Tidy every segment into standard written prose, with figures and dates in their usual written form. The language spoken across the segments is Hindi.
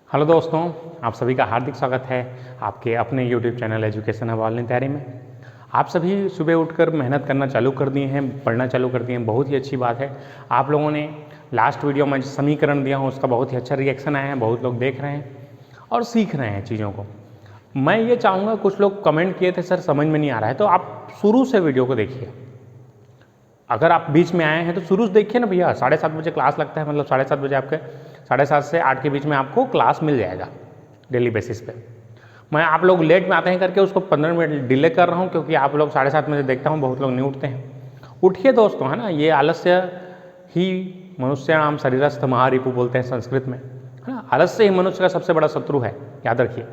हेलो दोस्तों, आप सभी का हार्दिक स्वागत है आपके अपने YouTube channel education hub online तैयारी में। आप सभी सुबह उठकर मेहनत करना चालू कर दिए हैं, पढ़ना चालू कर दिए हैं, बहुत ही अच्छी बात है। आप लोगों ने लास्ट वीडियो में जो समीकरण दिया हूँ उसका बहुत ही अच्छा रिएक्शन आया है, बहुत लोग देख रहे हैं और सीख रहे हैं चीज़ों को। मैं ये चाहूँगा, कुछ लोग कमेंट किए थे सर समझ में नहीं आ रहा है, तो आप शुरू से वीडियो को देखिए। अगर आप बीच में आए हैं तो शुरू से देखिए ना भैया। 7:30 बजे क्लास लगता है, मतलब 7:30 बजे आपके 7:30 से 8 के बीच में आपको क्लास मिल जाएगा डेली बेसिस पे। मैं आप लोग लेट में आते हैं करके उसको 15 मिनट डिले कर रहा हूँ, क्योंकि आप लोग 7:30 बजे देखता हूँ बहुत लोग नहीं उठते हैं। उठिए दोस्तों, है ना। ये आलस्य ही मनुष्याणाम शरीरस्थ महारिपु बोलते हैं संस्कृत में, है ना। आलस्य ही मनुष्य का सबसे बड़ा शत्रु है, याद रखिए।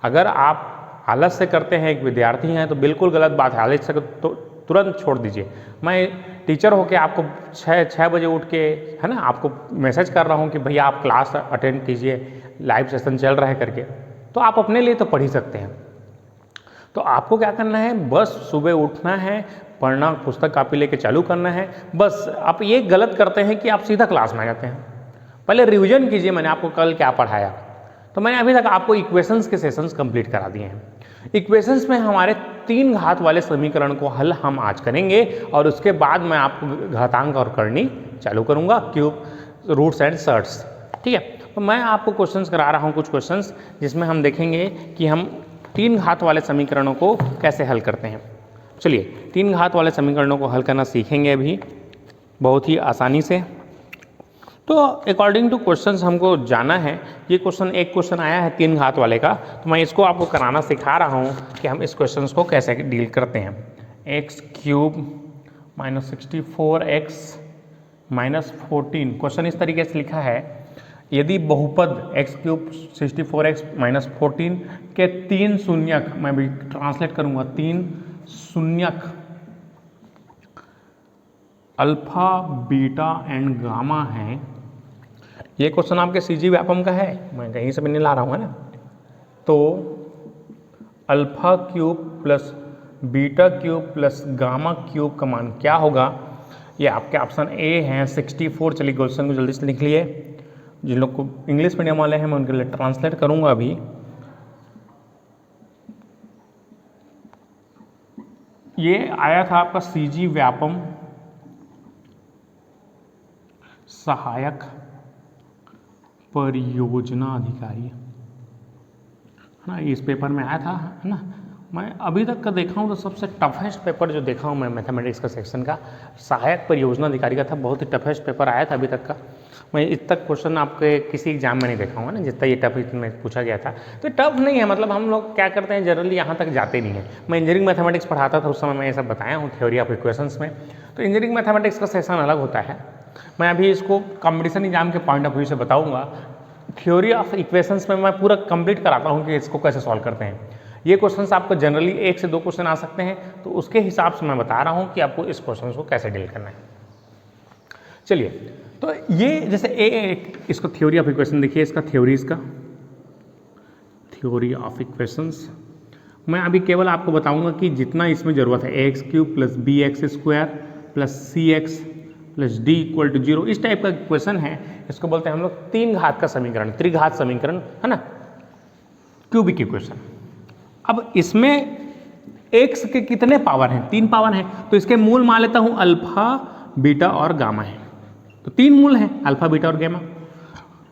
अगर आप आलस्य करते हैं, एक विद्यार्थी हैं, तो बिल्कुल गलत बात है। आलस्य को तो तुरंत छोड़ दीजिए। मैं टीचर होके आपको 6 बजे उठ के, है ना, आपको मैसेज कर रहा हूँ कि भैया आप क्लास अटेंड कीजिए, लाइव सेशन चल रहा है करके, तो आप अपने लिए तो पढ़ ही सकते हैं। तो आपको क्या करना है, बस सुबह उठना है, पढ़ना, पुस्तक कापी लेके चालू करना है। बस आप ये गलत करते हैं कि आप सीधा क्लास में आ जाते हैं। पहले रिवीजन कीजिए, मैंने आपको कल क्या पढ़ाया। तो मैंने अभी तक आपको इक्वेशंस के सेशंस कंप्लीट करा दिए हैं। इक्वेशंस में हमारे 3 घात वाले समीकरण को हल हम आज करेंगे, और उसके बाद मैं आपको घातांक और करनी चालू करूंगा, क्यूब, रूट्स एंड सर्ट्स। ठीक है, तो मैं आपको क्वेश्चंस करा रहा हूं, कुछ क्वेश्चंस जिसमें हम देखेंगे कि हम 3 घात वाले समीकरणों को कैसे हल करते हैं। चलिए, 3 घात वाले समीकरणों को हल करना सीखेंगे अभी बहुत ही आसानी से। तो अकॉर्डिंग टू क्वेश्चंस हमको जाना है। ये एक क्वेश्चन आया है 3 घात वाले का, तो मैं इसको आपको कराना सिखा रहा हूँ कि हम इस क्वेश्चंस को कैसे डील करते हैं। x³ - 64x - 14। क्वेश्चन इस तरीके से लिखा है, यदि बहुपद x³ 64x - 14 के 3 शून्यक, मैं भी ट्रांसलेट करूँगा, 3 शून्यक अल्फा, बीटा एंड गामा हैं। ये क्वेश्चन आपके सीजी व्यापम का है, मैं कहीं से भी नहीं ला रहा हूँ, है ना। तो alpha cube plus beta cube plus gamma cube का मान क्या होगा। ये आपके ऑप्शन ए हैं 64। चलिए क्वेश्चन को जल्दी से लिख लिए। जिन लोग को इंग्लिश मीडियम वाले हैं मैं उनके लिए ट्रांसलेट करूँगा अभी। ये आया था आपका सीजी व्यापम सहायक परियोजना अधिकारी, है ना। इस पेपर में आया था, है ना। मैं अभी तक का देखा हूँ तो सबसे टफेस्ट पेपर जो देखा हूँ मैं मैथमेटिक्स का सेक्शन का, सहायक परियोजना अधिकारी का था। बहुत ही टफेस्ट पेपर आया था अभी तक का। मैं इस तक क्वेश्चन आपके किसी एग्जाम में नहीं देखा हूँ, ना, जितना ये टफ इसमें पूछा गया था। तो टफ नहीं है, मतलब हम लोग क्या करते हैं, जनरली यहाँ तक जाते नहीं है। मैं इंजीनियरिंग मैथमेटिक्स पढ़ाता था उस समय, मैं ये सब बताया हूँ थ्योरी ऑफ इक्वेशंस में। तो इंजीनियरिंग मैथमेटिक्स का सेशन अलग होता है। मैं अभी इसको कॉम्पिटिशन एग्जाम के पॉइंट ऑफ व्यू से बताऊंगा। थ्योरी ऑफ इक्वेशंस में मैं पूरा कंप्लीट कराता हूं कि इसको कैसे सॉल्व करते हैं। ये क्वेश्चंस आपको जनरली 1 से 2 क्वेश्चन आ सकते हैं, तो उसके हिसाब से मैं बता रहा हूं कि आपको इस क्वेश्चन को कैसे डील करना है। चलिए, तो ये जैसे इसको थ्योरी ऑफ इक्वेशन देखिए, इसका थ्योरी ऑफ इक्वेशंस मैं अभी केवल आपको बताऊंगा कि जितना इसमें जरूरत है, x³ + bx² + cx + d = 0, इस टाइप का क्वेश्चन है। इसको बोलते हैं हम लोग 3 घात का समीकरण, त्रिघात समीकरण, है ना, क्यूबिक इक्वेशन। अब इसमें x के कितने पावर हैं, 3 पावर हैं, तो इसके मूल मान लेता हूं अल्फा, बीटा और गामा है। तो 3 मूल हैं, अल्फा, बीटा और गामा।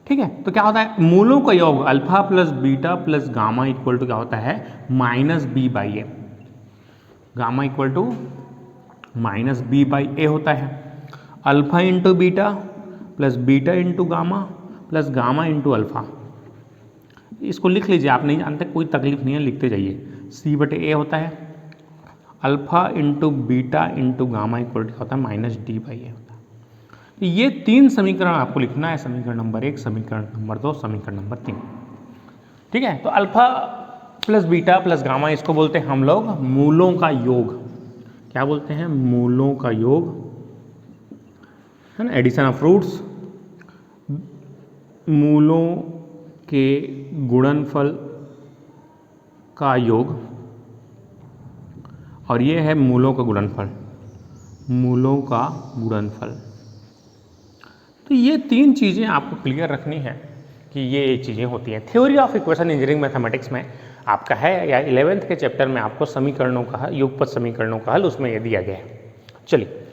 ठीक है, तो क्या होता है, मूलों का योग alpha plus beta plus gamma equal to क्या होता है, -b/a। Gamma equal to -b/a होता है। Alpha into beta plus beta into gamma plus gamma into alpha. इसको लिख लीजिए, आप नहीं जानते कोई तकलीफ नहीं है, लिखते जाइए। c/a होता है, alpha into beta into gamma equal to होता है -d/a होता है। तो ये 3 समीकरण आपको लिखना है, समीकरण नंबर 1, समीकरण नंबर 2, समीकरण नंबर 3। ठीक है, तो alpha plus beta plus gamma, इसको बोलते हैं हम लोग मूलों का योग। क्या बोलते हैं, मूलों का योग, है ना, एडिशन ऑफ रूट्स, मूलों के गुणनफल का योग, और ये है मूलों का गुणनफल, मूलों का गुणनफल। तो ये 3 चीज़ें आपको क्लियर रखनी है कि ये चीज़ें होती हैं। Theory of equation engineering mathematics में आपका है, या 11th के चैप्टर में आपको समीकरणों का हल, युगपत समीकरणों का हल उसमें ये दिया गया है। चलिए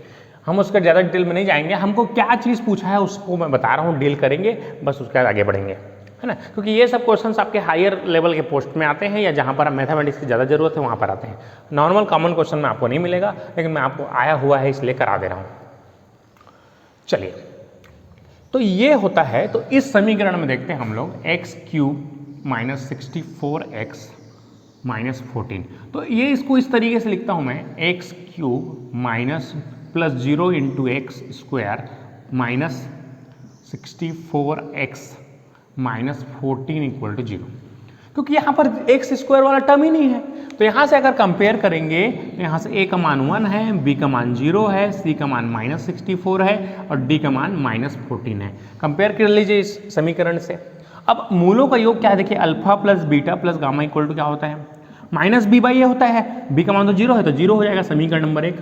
हम उसका ज़्यादा डिटेल में नहीं जाएंगे, हमको क्या चीज़ पूछा है उसको मैं बता रहा हूँ, डील करेंगे, बस उसके बाद आगे बढ़ेंगे, है ना। क्योंकि ये सब क्वेश्चंस आपके हायर लेवल के पोस्ट में आते हैं, या जहाँ पर मैथमेटिक्स की ज़्यादा जरूरत है वहाँ पर आते हैं। नॉर्मल कॉमन क्वेश्चन में आपको नहीं मिलेगा, लेकिन मैं आपको आया हुआ है इसलिए करा दे रहा हूँ। चलिए, तो ये होता है, तो इस समीकरण में देखते हैं हम लोग x cube minus 64x minus 14। तो ये इसको इस तरीके से लिखता हूँ मैं, x cube minus plus 0 into x square minus 64x minus 14 equal to 0, क्योंकि यहाँ पर एक्स स्क्वायर वाला टर्म ही नहीं है। तो यहाँ से अगर कंपेयर करेंगे तो यहाँ से a का मान 1 है, b का मान 0 है, c का मान माइनस 64 है और d का मान माइनस 14 है। कंपेयर कर लीजिए इस समीकरण से। अब मूलों का योग क्या है, देखिए alpha plus beta plus gamma equal to क्या होता है, माइनस b बाई ए होता है। b का मान तो 0 है तो 0 हो जाएगा समीकरण नंबर 1।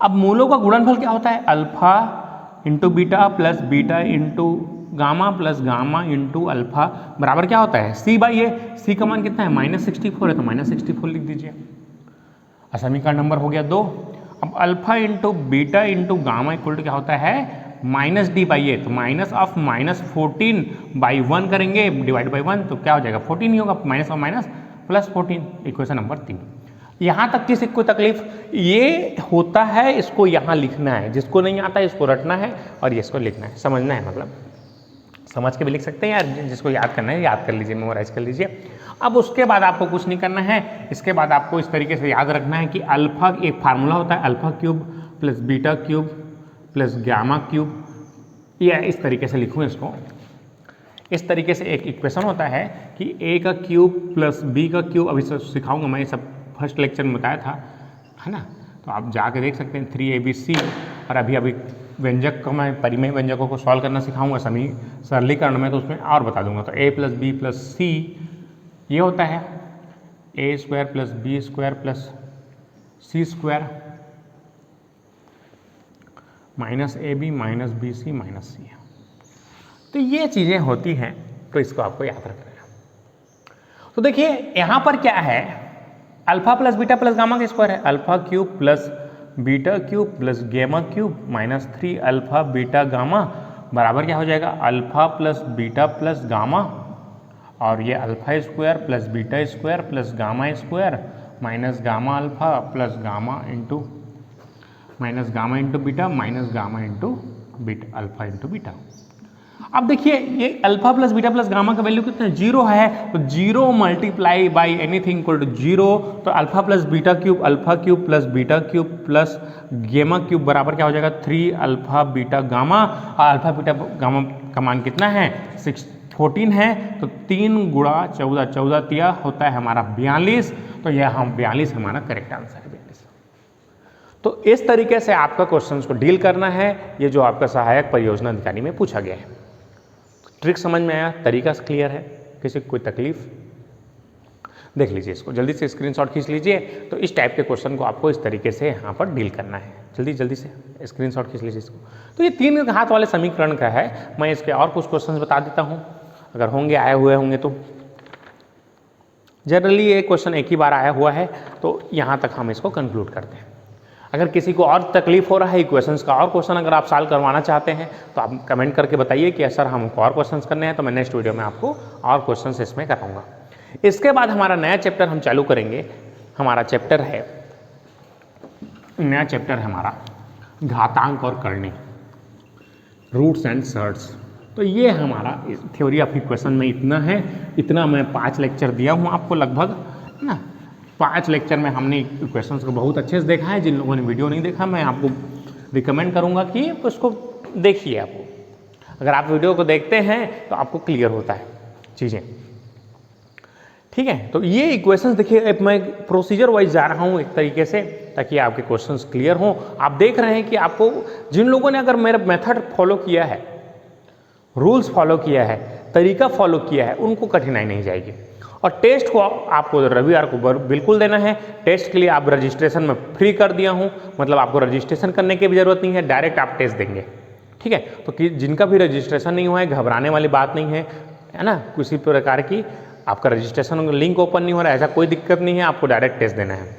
अब मूलों का गुणनफल क्या होता है, alpha into beta plus beta into gamma plus gamma into alpha बराबर क्या होता है, c बाई ए। c का मान कितना है, माइनस 64 है तो माइनस 64 लिख दीजिए। समीकरण नंबर हो गया 2। अब alpha into beta into gamma equal to क्या होता है, माइनस डी बाई ए। तो माइनस ऑफ माइनस 14 बाई 1 करेंगे डिवाइड बाई 1 तो क्या हो जाएगा, 14 ही होगा, minus of minus plus 14, equation number 3। यहाँ तक किसी को तकलीफ, ये होता है इसको यहाँ लिखना है, जिसको नहीं आता है इसको रटना है और ये इसको लिखना है, समझना है, मतलब समझ के भी लिख सकते हैं यार, जिसको याद करना है याद कर लीजिए, मेमोराइज कर लीजिए। अब उसके बाद आपको कुछ नहीं करना है, इसके बाद आपको इस तरीके से याद रखना है कि अल्फा एक फार्मूला होता है, alpha cube plus beta cube plus gamma cube, या इस तरीके से लिखूँ इसको, इस तरीके से एक इक्वेशन होता है कि a का क्यूब प्लस b का क्यूब, अभी सिखाऊंगा मैं, ये सब फर्स्ट लेक्चर में बताया था, है ना। तो आप जाके देख सकते हैं 3abc। और अभी व्यंजक को मैं परिमेय व्यंजकों को सॉल्व करना सिखाऊंगा सरलीकरण में, तो उसमें और बता दूंगा। तो a plus B plus C ये होता है a square plus B square plus C square minus A B minus B C minus C. तो ये चीज़ें होती हैं, तो इसको आपको याद रखना है। तो देखिए यहाँ पर क्या है, alpha plus beta plus gamma का स्क्वायर है, alpha cube plus beta cube plus gamma cube minus 3 alpha beta gamma बराबर क्या हो जाएगा, alpha plus beta plus gamma, और ये alpha square plus beta square plus gamma square minus gamma alpha plus gamma into minus gamma into beta minus gamma into beta alpha into beta. अब देखिए ये alpha plus beta plus gamma का वैल्यू कितना है, 0 है, तो 0 multiply by anything equal to 0। तो alpha plus beta cube plus beta cube plus gamma cube बराबर क्या हो जाएगा, 3 अल्फा बीटा गामा, और अल्फा बीटा गामा का मान कितना है, 14 है, तो 3 गुणा 14, 14 तिया होता है हमारा 42। तो यह हम 42 हमारा करेक्ट आंसर है, 42। तो इस तरीके से आपका क्वेश्चन को डील करना है, ये जो आपका सहायक परियोजना अधिकारी में पूछा गया है। ट्रिक समझ में आया, तरीका क्लियर है, किसी को कोई तकलीफ, देख लीजिए इसको, जल्दी से स्क्रीनशॉट खींच लीजिए। तो इस टाइप के क्वेश्चन को आपको इस तरीके से यहाँ पर डील करना है, जल्दी से स्क्रीनशॉट खींच लीजिए इसको। तो ये 3 हाथ वाले समीकरण का है, मैं इसके और कुछ क्वेश्चन बता देता हूँ, अगर होंगे आए हुए होंगे तो। जनरली ये क्वेश्चन एक ही बार आया हुआ है, तो यहाँ तक हम इसको कंक्लूड करते हैं। अगर किसी को और तकलीफ हो रहा है इक्वेशंस का और क्वेश्चन अगर आप सॉल्व करवाना चाहते हैं तो आप कमेंट करके बताइए कि सर हमको और क्वेश्चंस करने हैं, तो मैं नेक्स्ट वीडियो में आपको और क्वेश्चंस इसमें कराऊंगा। इसके बाद हमारा नया चैप्टर हम चालू करेंगे, हमारा चैप्टर है, नया चैप्टर है हमारा घातांक और करनी, रूट्स एंड सर्ट्स। तो ये हमारा थ्योरी ऑफ इक्वेशन में इतना है, इतना मैं 5 लेक्चर दिया हूँ आपको लगभग, है ना। 5 लेक्चर में हमने इक्वेशंस को बहुत अच्छे से देखा है। जिन लोगों ने वीडियो नहीं देखा, मैं आपको रिकमेंड करूंगा कि उसको देखिए। आपको अगर आप वीडियो को देखते हैं तो आपको क्लियर होता है चीज़ें, ठीक है। तो ये इक्वेशंस देखिए, मैं प्रोसीजर वाइज जा रहा हूँ एक तरीके से, ताकि आपके क्वेश्चंस क्लियर हों। आप देख रहे हैं कि आपको, जिन लोगों ने अगर मेरा मेथड फॉलो किया है, रूल्स फॉलो किया है, तरीका फॉलो किया है, उनको कठिनाई नहीं जाएगी। और टेस्ट को आपको रविवार को बिल्कुल देना है। टेस्ट के लिए आप रजिस्ट्रेशन में फ्री कर दिया हूँ, मतलब आपको रजिस्ट्रेशन करने की भी ज़रूरत नहीं है, डायरेक्ट आप टेस्ट देंगे, ठीक है। तो जिनका भी रजिस्ट्रेशन नहीं हुआ है, घबराने वाली बात नहीं है, है ना, किसी प्रकार की आपका रजिस्ट्रेशन लिंक ओपन नहीं हो रहा है, ऐसा कोई दिक्कत नहीं है, आपको डायरेक्ट टेस्ट देना है,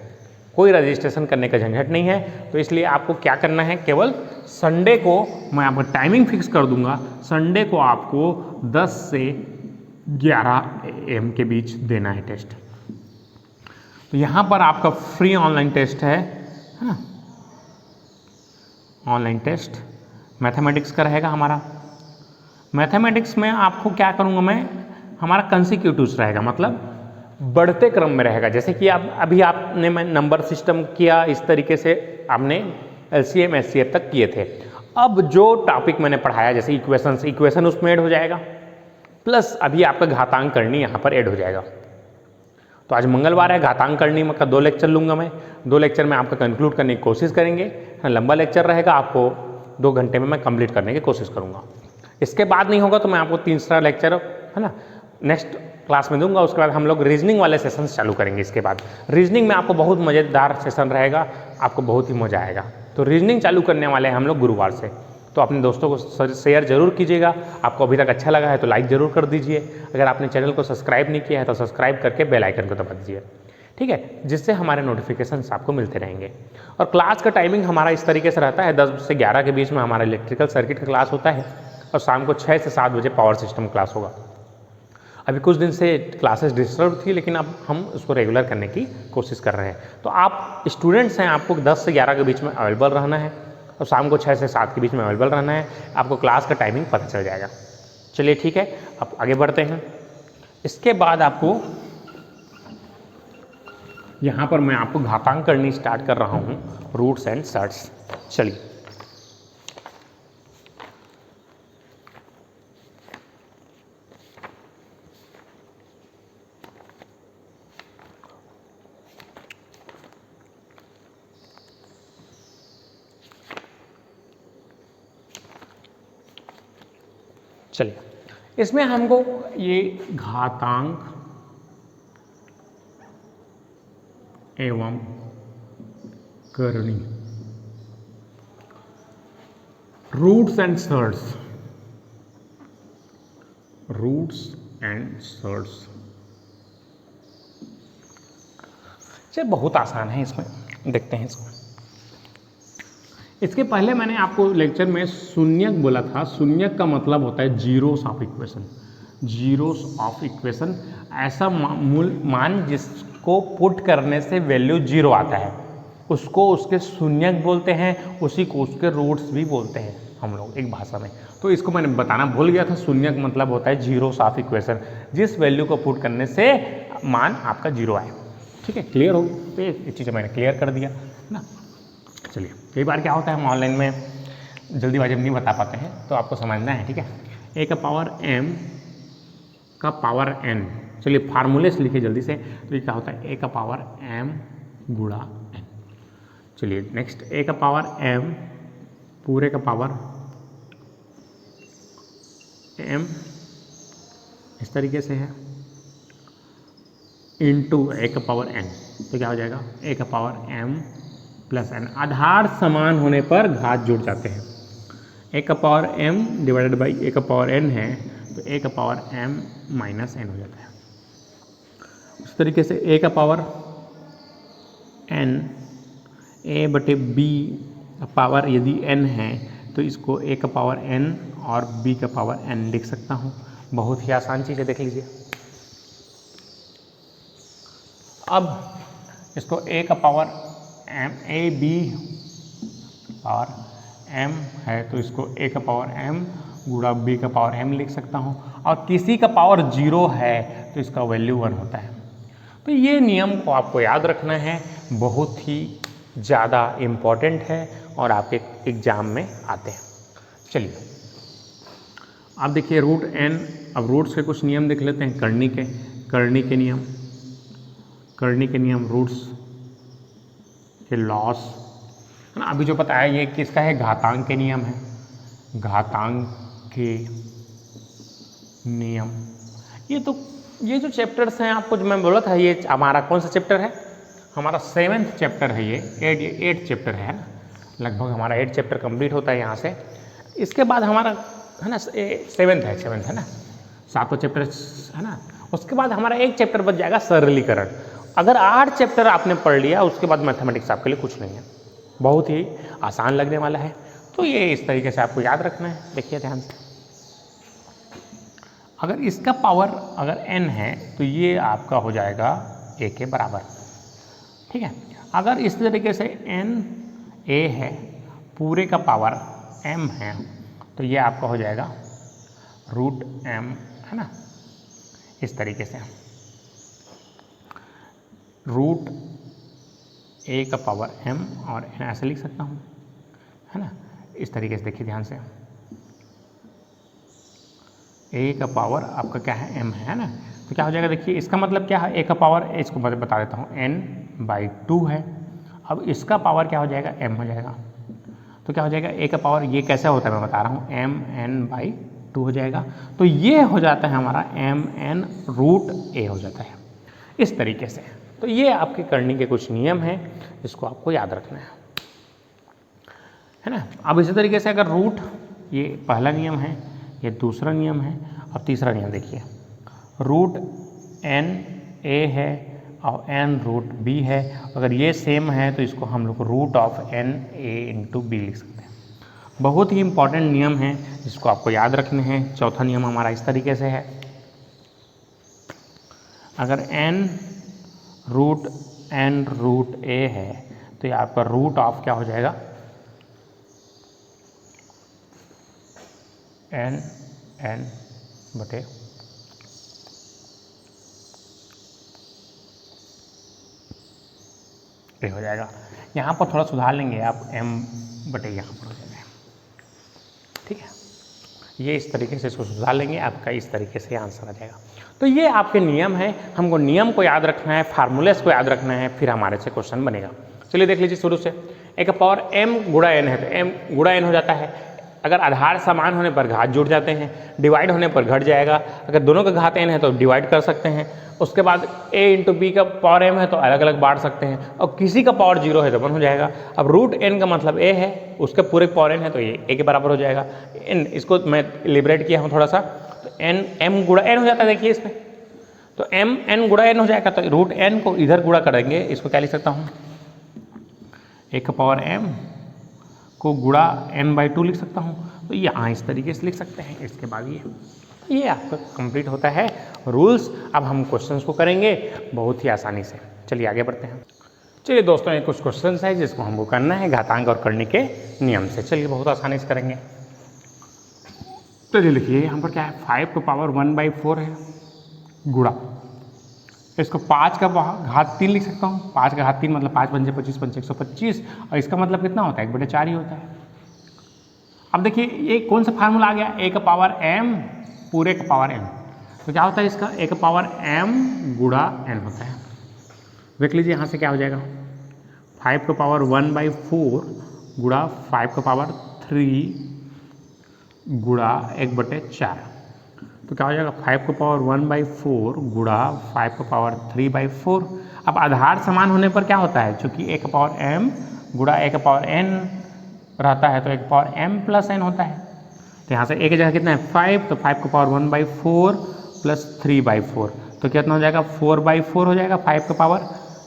कोई रजिस्ट्रेशन करने का झंझट नहीं है। तो इसलिए आपको क्या करना है, केवल संडे को मैं आपको टाइमिंग फिक्स कर दूंगा, संडे को आपको 10 से 11 AM के बीच देना है टेस्ट। तो यहाँ पर आपका फ्री ऑनलाइन टेस्ट है ना, ऑनलाइन टेस्ट मैथमेटिक्स का रहेगा हमारा। मैथमेटिक्स में आपको क्या करूँगा मैं, हमारा कंसेक्यूटिव्स रहेगा, मतलब बढ़ते क्रम में रहेगा। जैसे कि आप अभी आपने मैं नंबर सिस्टम किया, इस तरीके से आपने LCM SCF तक किए थे। अब जो टॉपिक मैंने पढ़ाया जैसे इक्वेशन उसमें ऐड हो जाएगा, प्लस अभी आपका घातांक करनी यहाँ पर ऐड हो जाएगा। तो आज मंगलवार है, घातांक करनी का 2 लेक्चर लूँगा मैं, 2 लेक्चर में आपका कंक्लूड करने की कोशिश करेंगे। लंबा लेक्चर रहेगा, आपको 2 घंटे में मैं कंप्लीट करने की कोशिश करूँगा। इसके बाद नहीं होगा तो मैं आपको तीसरा लेक्चर है ना नेक्स्ट क्लास में दूंगा। उसके बाद हम लोग रीजनिंग वाले सेशंस चालू करेंगे। इसके बाद रीजनिंग में आपको बहुत मज़ेदार सेशन रहेगा, आपको बहुत ही मज़ा आएगा। तो रीजनिंग चालू करने वाले हैं हम लोग गुरुवार से, तो अपने दोस्तों को शेयर जरूर कीजिएगा। आपको अभी तक अच्छा लगा है तो लाइक ज़रूर कर दीजिए। अगर आपने चैनल को सब्सक्राइब नहीं किया है तो सब्सक्राइब करके बेल आइकन को दबा दीजिए, ठीक है, जिससे हमारे नोटिफिकेशंस आपको मिलते रहेंगे। और क्लास का टाइमिंग हमारा इस तरीके से रहता है, 10 से 11 के बीच में हमारा इलेक्ट्रिकल सर्किट का क्लास होता है और शाम को 6 से 7 बजे पावर सिस्टम क्लास होगा। अभी कुछ दिन से क्लासेस डिस्टर्ब थी, लेकिन अब हम उसको रेगुलर करने की कोशिश कर रहे हैं। तो आप स्टूडेंट्स हैं, आपको 10 से 11 के बीच में अवेलेबल रहना है और शाम को 6 से 7 के बीच में अवेलेबल रहना है। आपको क्लास का टाइमिंग पता चल जाएगा। चलिए ठीक है, अब आगे बढ़ते हैं। इसके बाद आपको यहाँ पर मैं आपको घातांक करनी स्टार्ट कर रहा हूँ, रूट्स एंड सर्ट्स। चलिए चलिए इसमें हमको ये घातांक एवं करनी, roots and surds, roots and surds, चलिए बहुत आसान है, इसमें देखते हैं इसको। इसके पहले मैंने आपको लेक्चर में शून्यक बोला था। शून्यक का मतलब होता है zeros of equation. Zeros of equation ऐसा मूल मान जिसको पुट करने से वैल्यू जीरो आता है, उसको उसके शून्यक बोलते हैं, उसी को उसके रूट्स भी बोलते हैं हम लोग एक भाषा में। तो इसको मैंने बताना भूल गया था। शून्यक मतलब होता है जीरोस ऑफ इक्वेशन, जिस वैल्यू को पुट करने से मान आपका जीरो आए। ठीक है, क्लियर हो? तो ये चीज़ मैंने क्लियर कर दिया ना। चलिए, कई बार क्या होता है, हम ऑनलाइन में जल्दीबाजी में नहीं बता पाते हैं, तो आपको समझना है। ठीक है, ए का पावर m का पावर n। चलिए फार्मूले से लिखिए जल्दी से। तो ये क्या होता है, ए का पावर m गुणा n। चलिए नेक्स्ट, ए का पावर m पूरे का पावर m इस तरीके से है, इंटू ए का पावर n। तो क्या हो जाएगा, ए का पावर m प्लस n। आधार समान होने पर घात जुड़ जाते हैं। ए का पावर m डिवाइडेड बाई ए का पावर n है, तो ए का पावर m माइनस n हो जाता है। उस तरीके से ए का पावर n, a बटे b का पावर यदि n है तो इसको a का पावर n और b का पावर n लिख सकता हूँ। बहुत ही आसान चीज़ है, देख लीजिए। अब इसको a का पावर m, a b और m है तो इसको a का पावर m गुणा b का पावर m लिख सकता हूँ। और किसी का पावर 0 है तो इसका वैल्यू 1 होता है। तो ये नियम को आपको याद रखना है, बहुत ही ज़्यादा इम्पॉर्टेंट है और आपके एग्जाम में आते हैं। चलिए आप देखिए रूट n। अब रूट्स के कुछ नियम देख लेते हैं। करनी के नियम, करनी के नियम, रूट्स के लॉस है ना। अभी जो बताया ये किसका है, घातांक के नियम है। घातांक के नियम, ये जो चैप्टर्स हैं आपको जो मैं बोला था, ये हमारा कौन सा चैप्टर है, हमारा 7th चैप्टर है। ये 8 चैप्टर है ना, लगभग हमारा 8 चैप्टर कंप्लीट होता है यहाँ से। इसके बाद हमारा है ना 7th है ना। 7वां चैप्टर है ना। उसके बाद हमारा एक चैप्टर बच जाएगा सरलीकरण। अगर 8 चैप्टर आपने पढ़ लिया उसके बाद मैथमेटिक्स आपके लिए कुछ नहीं है, बहुत ही आसान लगने वाला है। तो ये इस तरीके से आपको याद रखना है। देखिए ध्यान से, अगर इसका पावर अगर n है तो ये आपका हो जाएगा a के बराबर, ठीक है। अगर इस तरीके से n a है, पूरे का पावर m है, तो ये आपका हो जाएगा √m, है ना। इस तरीके से √a का पावर m और n ऐसे लिख सकता हूँ, है ना। इस तरीके से देखिए ध्यान से, a का पावर आपका क्या है, m है ना। तो क्या हो जाएगा, देखिए इसका मतलब क्या है, a का पावर, इसको मैं बता देता हूँ, n/2 है। अब इसका पावर क्या हो जाएगा, m हो जाएगा। तो क्या हो जाएगा, a का पावर ये कैसे होता है मैं बता रहा हूँ, mn/2 हो जाएगा। तो ये हो जाता है हमारा mn√a हो जाता है इस तरीके से। तो ये आपके करने के कुछ नियम हैं जिसको आपको याद रखना है ना। अब इसी तरीके से अगर रूट, ये पहला नियम है, ये दूसरा नियम है। अब तीसरा नियम देखिए, √n(a) है और n√b है। अगर ये सेम है तो इसको हम लोग √n(a)(b) लिख सकते हैं। बहुत ही इंपॉर्टेंट नियम है जिसको आपको याद रखने हैं। चौथा नियम हमारा इस तरीके से है, अगर n√a है तो ये आपका रूट ऑफ क्या हो जाएगा, n/a हो जाएगा। यहाँ पर थोड़ा सुधार लेंगे आप, m/a यहाँ पर हो जाएगा, ठीक है। ये इस तरीके से इसको सुधार लेंगे, आपका इस तरीके से आंसर आ जाएगा। तो ये आपके नियम हैं, हमको नियम को याद रखना है, फार्मूलेस को याद रखना है, फिर हमारे से क्वेश्चन बनेगा। चलिए देख लीजिए शुरू से, a का पावर m गुणा n है तो m गुणा n हो जाता है। अगर आधार समान होने पर घात जुड़ जाते हैं, डिवाइड होने पर घट जाएगा। अगर दोनों का घात n है तो डिवाइड कर सकते हैं। उसके बाद a/b का पावर m है तो अलग अलग बांट सकते हैं, और किसी का पावर 0 है तो 1 हो जाएगा। अब √n का मतलब a है, उसके पूरे पावर n है तो ये a के बराबर हो जाएगा। n इसको मैं लिबरेट किया हूँ थोड़ा सा, तो n m गुणा n हो जाता है। देखिए इसमें तो m n गुणा n हो जाएगा, तो √n को इधर गुणा करेंगे, इसको क्या लिख सकता हूँ, a का पावर m को गुणा n/2 लिख सकता हूँ। तो यहाँ इस तरीके से लिख सकते हैं। इसके बाद ये आपका कंप्लीट होता है रूल्स। अब हम क्वेश्चंस को करेंगे बहुत ही आसानी से। चलिए आगे बढ़ते हैं। चलिए दोस्तों, ये कुछ क्वेश्चंस है जिसको हमको करना है घातांक और करने के नियम से। चलिए बहुत आसानी से करेंगे। चलिए लिखिए, यहाँ पर क्या है, 5 का पावर 1/4 है गुणा, इसको 5 का घात 3 लिख सकता हूँ। 5 का घात 3 मतलब 5 पंजे 25, 5 125, और इसका मतलब कितना होता है, 1/4 ही होता है। अब देखिए ये कौन सा फार्मूला आ गया, a का पावर m पूरे का पावर n, तो क्या होता है इसका, a का पावर m गुणा n होता है। देख लीजिए यहाँ से क्या हो जाएगा, 5 का पावर 1/4 गुणा 5 का पावर 3 गुणा 1/4, तो क्या हो जाएगा 5 का पावर 1/4 गुणा 5 का पावर 3/4। अब आधार समान होने पर क्या होता है, चूंकि a का पावर m गुणा a का पावर n रहता है तो a का पावर m प्लस n होता है। तो यहाँ से a की जगह कितना है 5, तो 5 का पावर 1/4 प्लस 3/4, तो कितना हो जाएगा 4/4 हो जाएगा 5 का पावर।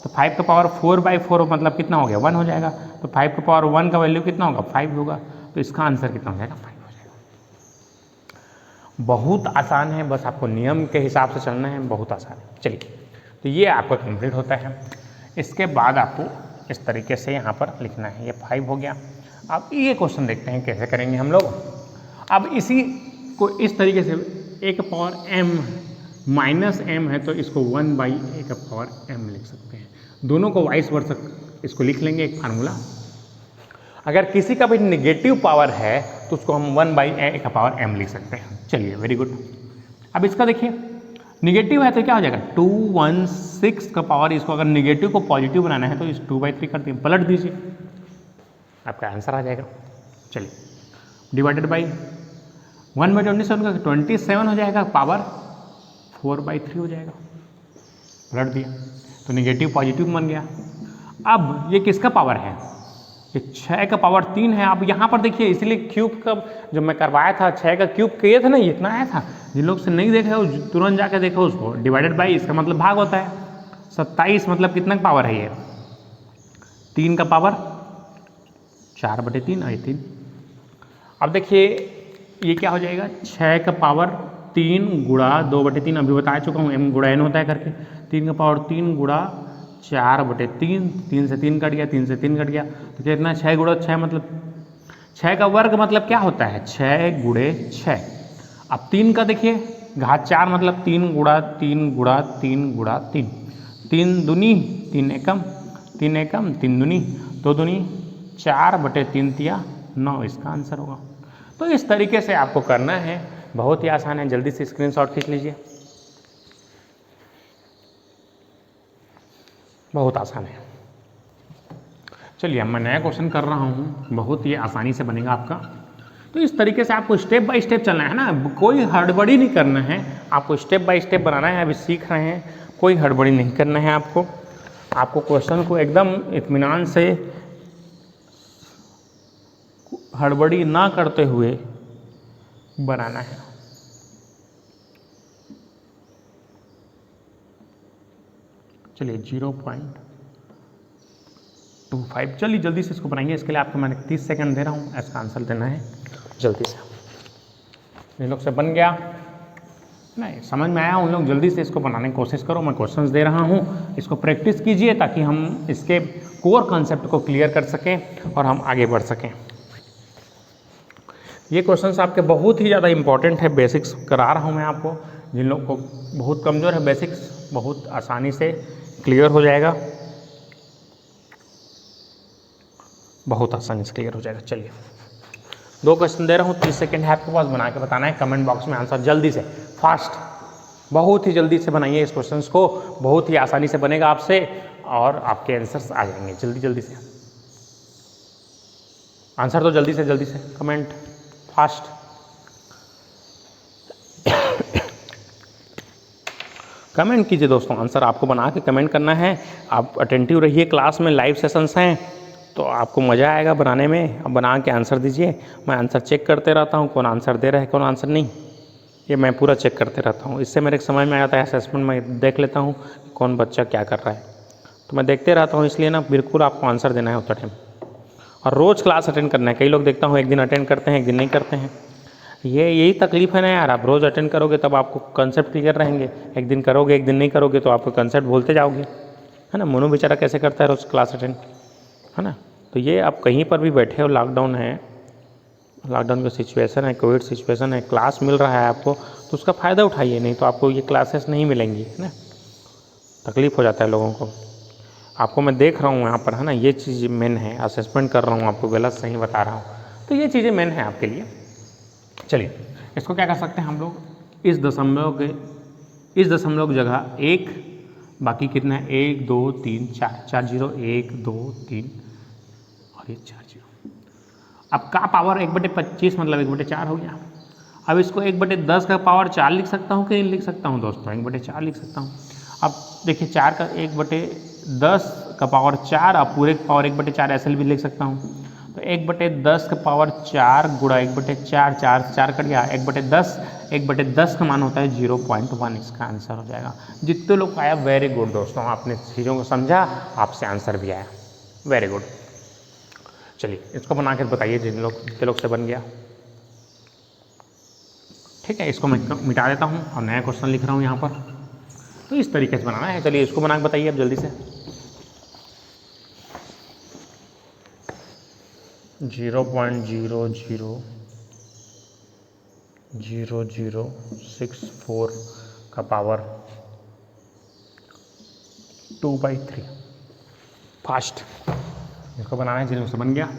तो 5 का पावर 4/4 मतलब कितना हो गया 1 हो जाएगा। तो 5 का पावर 1 का वैल्यू कितना होगा 5 होगा। तो इसका आंसर कितना हो जाएगा 5 हो जाएगा। बहुत आसान है, बस आपको नियम के हिसाब से चलना है, बहुत आसान है। चलिए, तो ये आपका कंप्लीट होता है। इसके बाद आपको इस तरीके से यहाँ पर लिखना है, ये 5 हो गया। अब ये क्वेश्चन देखते हैं कैसे करेंगे हम लोग। अब इसी को इस तरीके से a का पावर m माइनस m है तो इसको 1/a का पावर m लिख सकते हैं। दोनों को वाइस वर्सा इसको लिख लेंगे एक फार्मूला। अगर किसी का भी नेगेटिव पावर है तो उसको हम 1/a का पावर m लिख सकते हैं। चलिए वेरी गुड। अब इसका देखिए निगेटिव है तो क्या हो जाएगा 216 का पावर, इसको अगर निगेटिव को पॉजिटिव बनाना है तो इस 2/3 कर दिए, पलट दीजिए, आपका आंसर आ जाएगा। चलिए डिवाइडेड बाई 1/27 हो जाएगा, पावर 4/3 हो जाएगा, पलट दिया तो निगेटिव पॉजिटिव बन गया। अब ये किसका पावर है, ये 6 का पावर 3 है। आप यहाँ पर देखिए, इसलिए क्यूब का जो मैं करवाया था 6 का क्यूब किए थे ना, इतना आया था। जिन लोग से नहीं देखा वो तुरंत जाके देखो उसको, डिवाइडेड बाई इसका मतलब भाग होता है। 27 मतलब कितना का पावर है ये, 3 का पावर 4/3 आई 3। अब देखिए ये क्या हो जाएगा, 6 का पावर 3 गुणा 2/3, अभी बता चुका हूँ m गुणा n होता है करके। 3 का पावर 3 गुणा 4/3, 3 से 3 कट गया, 3 से 3 कट गया, तो कितना 6 गुणा 6 मतलब 6 का वर्ग मतलब क्या होता है 6 गुणे 6। अब 3 का देखिए घात 4 मतलब 3 गुणा 3 गुणा 3 गुणा 3, 3 दूनी 3 एकम, 3 एकम 3 दूनी 2 दूनी 4/3 तिया 9, इसका आंसर होगा। तो इस तरीके से आपको करना है, बहुत ही आसान है। जल्दी से स्क्रीनशॉट खींच लीजिए, बहुत आसान है। चलिए अब मैं नया क्वेश्चन कर रहा हूँ, बहुत ही आसानी से बनेगा आपका। तो इस तरीके से आपको स्टेप बाय स्टेप चलना है ना, कोई हड़बड़ी नहीं करना है, आपको स्टेप बाय स्टेप बनाना है। अभी सीख रहे हैं, कोई हड़बड़ी नहीं करना है आपको। आपको क्वेश्चन को एकदम इत्मीनान से, हड़बड़ी ना करते हुए बनाना है। चलिए 0.25, चलिए जल्दी से इसको बनाइए। इसके लिए आपको मैंने 30 सेकंड दे रहा हूँ, इसका आंसर देना है जल्दी से। इन लोग से बन गया नहीं, समझ में आया उन लोग, जल्दी से इसको बनाने की कोशिश करो। मैं क्वेश्चंस दे रहा हूँ, इसको प्रैक्टिस कीजिए ताकि हम इसके कोर कॉन्सेप्ट को क्लियर कर सकें और हम आगे बढ़ सकें। ये क्वेश्चंस आपके बहुत ही ज़्यादा इंपॉर्टेंट है, बेसिक्स करा रहा हूँ मैं आपको। जिन लोग को बहुत कमज़ोर है बेसिक्स, बहुत आसानी से क्लियर हो जाएगा, बहुत आसानी से क्लियर हो जाएगा। चलिए 2 क्वेश्चन दे रहा हूँ, 30 सेकंड है आपके पास, बना के बताना है कमेंट बॉक्स में आंसर जल्दी से, फास्ट, बहुत ही जल्दी से बनाइए इस क्वेश्चन को, बहुत ही आसानी से बनेगा आपसे और आपके आंसर्स आ जाएंगे जल्दी जल्दी से। आंसर तो जल्दी से कमेंट फास्ट। कमेंट कीजिए दोस्तों, आंसर आपको बना के कमेंट करना है। आप अटेंटिव रहिए, क्लास में लाइव सेशंस हैं तो आपको मज़ा आएगा बनाने में। अब बना के आंसर दीजिए, मैं आंसर चेक करते रहता हूँ, कौन आंसर दे रहा है कौन आंसर नहीं, ये मैं पूरा चेक करते रहता हूँ। इससे मेरे समझ में आता है, असेसमेंट में देख लेता हूँ कौन बच्चा क्या कर रहा है, तो मैं देखते रहता हूँ। इसलिए ना बिल्कुल आपको आंसर देना है उतना टाइम, और रोज़ क्लास अटेंड करना है। कई लोग देखता हूँ एक दिन अटेंड करते हैं एक दिन नहीं करते हैं, यही तकलीफ है ना यार। आप रोज़ अटेंड करोगे तब आपको कंसेप्ट क्लियर रहेंगे, एक दिन करोगे एक दिन नहीं करोगे तो आपको कंसेप्ट भूलते जाओगे, है ना। मोनू बेचारा कैसे करता है रोज़ क्लास अटेंड, है ना। तो ये आप कहीं पर भी बैठे हो, लॉकडाउन है, लॉकडाउन का सिचुएशन है, कोविड सिचुएशन है, क्लास मिल रहा है आपको तो उसका फ़ायदा उठाइए, नहीं तो आपको ये क्लासेस नहीं मिलेंगी, है ना। तकलीफ़ हो जाता है लोगों को। आपको मैं देख रहा हूँ यहाँ पर, है ना, ये चीज़ मेन है, असेसमेंट कर रहा हूँ, आपको गलत सही बता रहा हूँ, तो ये चीज़ें मेन है आपके लिए। चलिए इसको क्या कर सकते हैं हम लोग, इस दशमलव की जगह 1, बाकी कितना है 1 2 3 4, 4 0, 1 2 3 और ये 4 0। अब का पावर 1/25 मतलब 1/4 हो गया। अब इसको 1/10 का पावर 4 लिख सकता हूँ कि नहीं लिख सकता हूँ दोस्तों, 1/4 लिख सकता हूँ। अब देखिए 4 का 1/10 का पावर 4, अब पूरे का पावर 1/4 ऐसे भी लिख सकता हूँ। तो 1/10 का पावर 4 गुणा 1/4, 4 कट गया, 1/10 का मान होता है 0.1, इसका आंसर हो जाएगा। जितने लोग आया वेरी गुड दोस्तों, आपने चीज़ों को समझा, आपसे आंसर भी आया, वेरी गुड। चलिए इसको बना के बताइए जितने लोग से बन गया, ठीक है। इसको मैं मिटा देता हूँ और नया क्वेश्चन लिख रहा हूँ यहाँ पर। तो इस तरीके से बनाना है। चलिए इसको बना के बताइए अब जल्दी से। 0.000064 का पावर 2/3 फास्ट। इसको बनाना है, जिन लोग से बन गया, है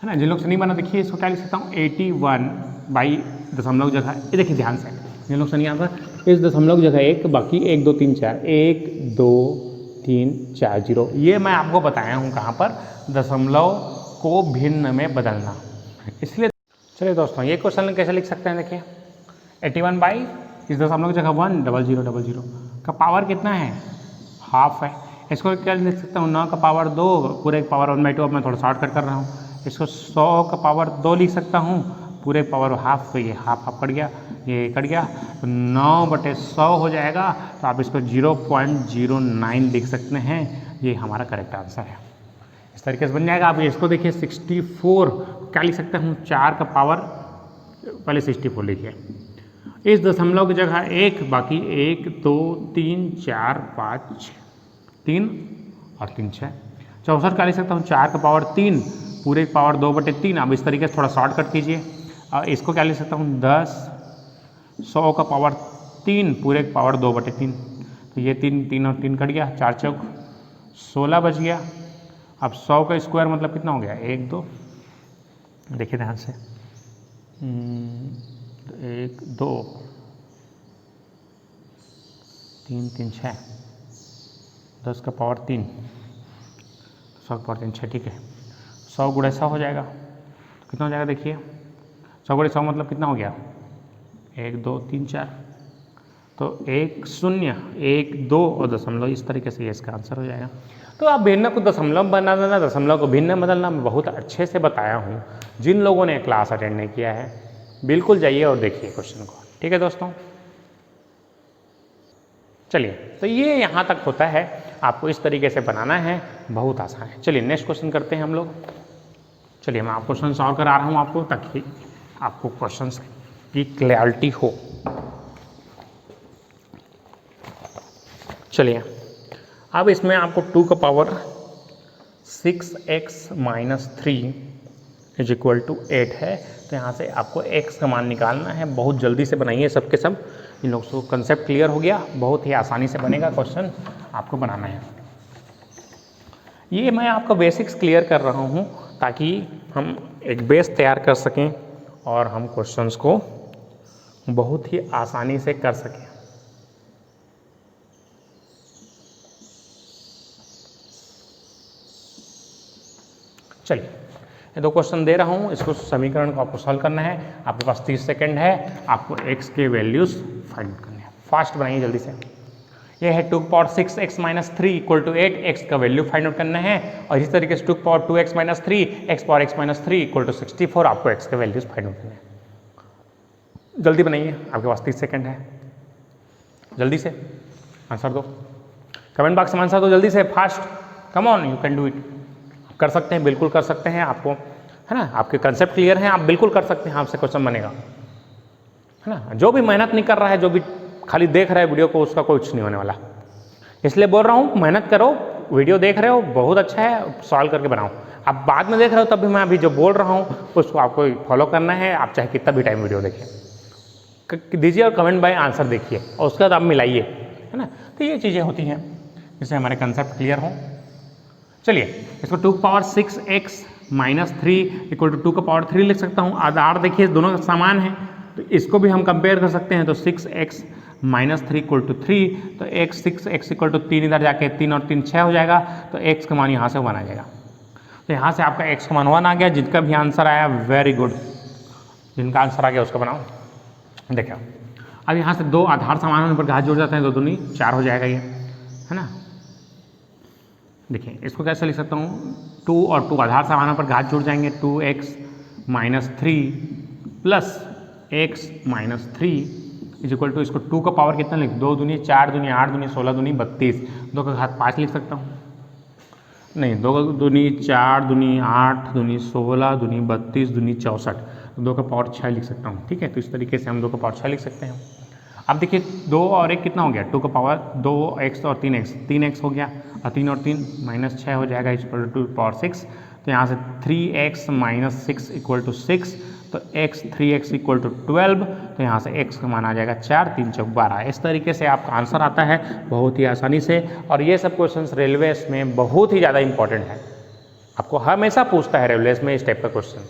ना। जिन लोग से नहीं बना देखिए इसको क्या लिख सकता हूँ, 81 दशमलव जगह, ये देखिए ध्यान से, जिन लोग से नहीं आता इस दशमलव जगह 1, बाकी 1 2 3 4, 1 2 3 4 0, ये मैं आपको बताया हूँ कहाँ पर, दशमलव को भिन्न में बदलना, इसलिए। चलिए दोस्तों ये क्वेश्चन कैसे लिख सकते हैं, देखिए 81 इस दशमलव की जगह 1 0 0 0 0 का पावर कितना है, हाफ है। इसको क्या लिख सकता हूँ, 9 का पावर 2 पूरे पावर 1/2। अब मैं थोड़ा शॉर्टकट कर रहा हूँ, इसको 100 का पावर 2 लिख सकता हूँ पूरे पावर हाफ। तो ये हाफ कट गया, ये कट गया, तो 9/100 हो जाएगा। तो आप इसको 0.09 लिख सकते हैं, ये हमारा करेक्ट आंसर है। इस तरीके से बन जाएगा। आप इसको देखिए 64 क्या लिख सकते हैं, 4 का पावर, पहले 64 लिखिए, इस दशमलव की जगह 1, बाकी 1 2 3 4 5 6, 3 और 3 6, 64 क्या लिख सकता हूँ, 4 का पावर 3 पूरे पावर 2/3। अब इस तरीके से थोड़ा शॉर्ट कट कीजिए, और इसको क्या लिख सकता हूँ, 10 100 का पावर 3 पूरे पावर 2/3। तो ये 3 और 3 कट गया, 4 चौक 16 बच गया। अब 100 का स्क्वायर मतलब कितना हो गया, 1 2, देखिए ध्यान से, 1 2 3 3 6, 10 का पावर 3, 100 का पावर 3 6, ठीक है। 100 गुणा 100 हो जाएगा, तो कितना हो जाएगा देखिए, 100 गुणा 100 मतलब कितना हो गया, 1 2 3 4, तो 1 0 1 2 और दशमलव, इस तरीके से ये इसका आंसर हो जाएगा। तो आप भिन्न को दशमलव बना देना, दशमलव को भिन्न बदलना मैं बहुत अच्छे से बताया हूँ। जिन लोगों ने क्लास अटेंड नहीं किया है बिल्कुल जाइए और देखिए क्वेश्चन को, ठीक है दोस्तों। चलिए, तो ये यहाँ तक होता है, आपको इस तरीके से बनाना है, बहुत आसान है। चलिए नेक्स्ट क्वेश्चन करते हैं हम लोग। चलिए मैं आप क्वेश्चन सॉल्व करा रहा हूँ आपको, ताकि आपको क्वेश्चन की क्लैरिटी हो। चलिए, अब इसमें आपको 2 का पावर 6x - 3 = 8 है। तो यहाँ से आपको x का मान निकालना है। बहुत जल्दी से बनाइए सबके सब, इन लोगों को कंसेप्ट क्लियर हो गया, बहुत ही आसानी से बनेगा क्वेश्चन, आपको बनाना है। ये मैं आपका बेसिक्स क्लियर कर रहा हूँ ताकि हम एक बेस तैयार कर सकें और हम क्वेश्चंस को बहुत ही आसानी से कर सकें। चलिए, ये 2 क्वेश्चन दे रहा हूँ, इसको समीकरण को आपको सॉल्व करना है। आपके पास 30 सेकंड है, आपको x के वैल्यूज फाइंड करने हैं। फास्ट बनाइए जल्दी से। ये है 2 पावर 6x - 3 = 8, x का वैल्यू फाइंड आउट करना है। और इसी तरीके से 2 power 2x - 3, x power x - 3 = 64, आपको x के वैल्यूज फाइंड आउट करने हैं। जल्दी बनाइए, आपके पास 30 सेकंड है, जल्दी से आंसर दो, कमेंट बॉक्स में आंसर दो जल्दी से, fast, come on, you can do it. कर सकते हैं, बिल्कुल कर सकते हैं, आपको है ना, आपके कंसेप्ट क्लियर हैं, आप बिल्कुल कर सकते हैं, आपसे क्वेश्चन बनेगा, है ना। जो भी मेहनत नहीं कर रहा है, जो भी खाली देख रहा है वीडियो को, उसका कुछ नहीं होने वाला। इसलिए बोल रहा हूँ, मेहनत करो, वीडियो देख रहे हो बहुत अच्छा है, सॉल्व करके बनाओ। आप बाद में देख रहे हो तब भी मैं अभी जो बोल रहा हूँ उसको आपको फॉलो करना है। आप चाहे कितना भी टाइम वीडियो देखिए, दीजिए और कमेंट बाय आंसर देखिए, और उसके बाद आप मिलाइए, है ना। तो ये चीज़ें होती हैं जिससे हमारे कंसेप्ट क्लियर हों। चलिए, इसको 2 पावर 6x - 3 = 2 का पावर 3 लिख सकता हूँ। आधार देखिए दोनों समान है, तो इसको भी हम कंपेयर कर सकते हैं। तो 6x - 3 = 3, तो 6x = 3, इधर जाके 3 और 3 6 हो जाएगा, तो x का मान यहाँ से 1 आ जाएगा। तो यहाँ से आपका x का मान 1 आ गया। जिनका भी आंसर आया वेरी गुड, जिनका आंसर आ गया उसको बनाओ। देखो, अब यहाँ से 2 आधार समान होने पर घात जुड़ जाते हैं, 2 दूनी 4 हो जाएगा ये, है ना। देखिए, इसको कैसे लिख सकता हूँ, 2 और 2 आधार समान होने पर घात जुड़ जाएंगे, 2x - 3 + x - 3 = इसको 2 का पावर कितना लिख, 2 दूनी 4 दूनी 8 दूनी 16 दूनी 32, 2 का घात 5 लिख सकता हूँ, नहीं 2 दूनी 4 दूनी 8 दूनी 16 दूनी 32 दूनी 64, 2 का पावर 6 लिख सकता हूँ, ठीक है। तो इस तरीके से हम 2 का पावर 6 लिख सकते हैं। अब देखिए 2 और 1 कितना हो गया, 2 का पावर 2x और 3x हो गया, और 3 और 3 -6 हो जाएगा, = 2 पावर 6। तो यहाँ से 3x - 6 = 6, तो 3x = 12, तो यहाँ से x का मान आ जाएगा 4 3 चौक 12। इस तरीके से आपका आंसर आता है बहुत ही आसानी से। और ये सब क्वेश्चंस रेलवेज में बहुत ही ज़्यादा इंपॉर्टेंट है, आपको हमेशा पूछता है रेलवेज में इस टाइप का क्वेश्चन।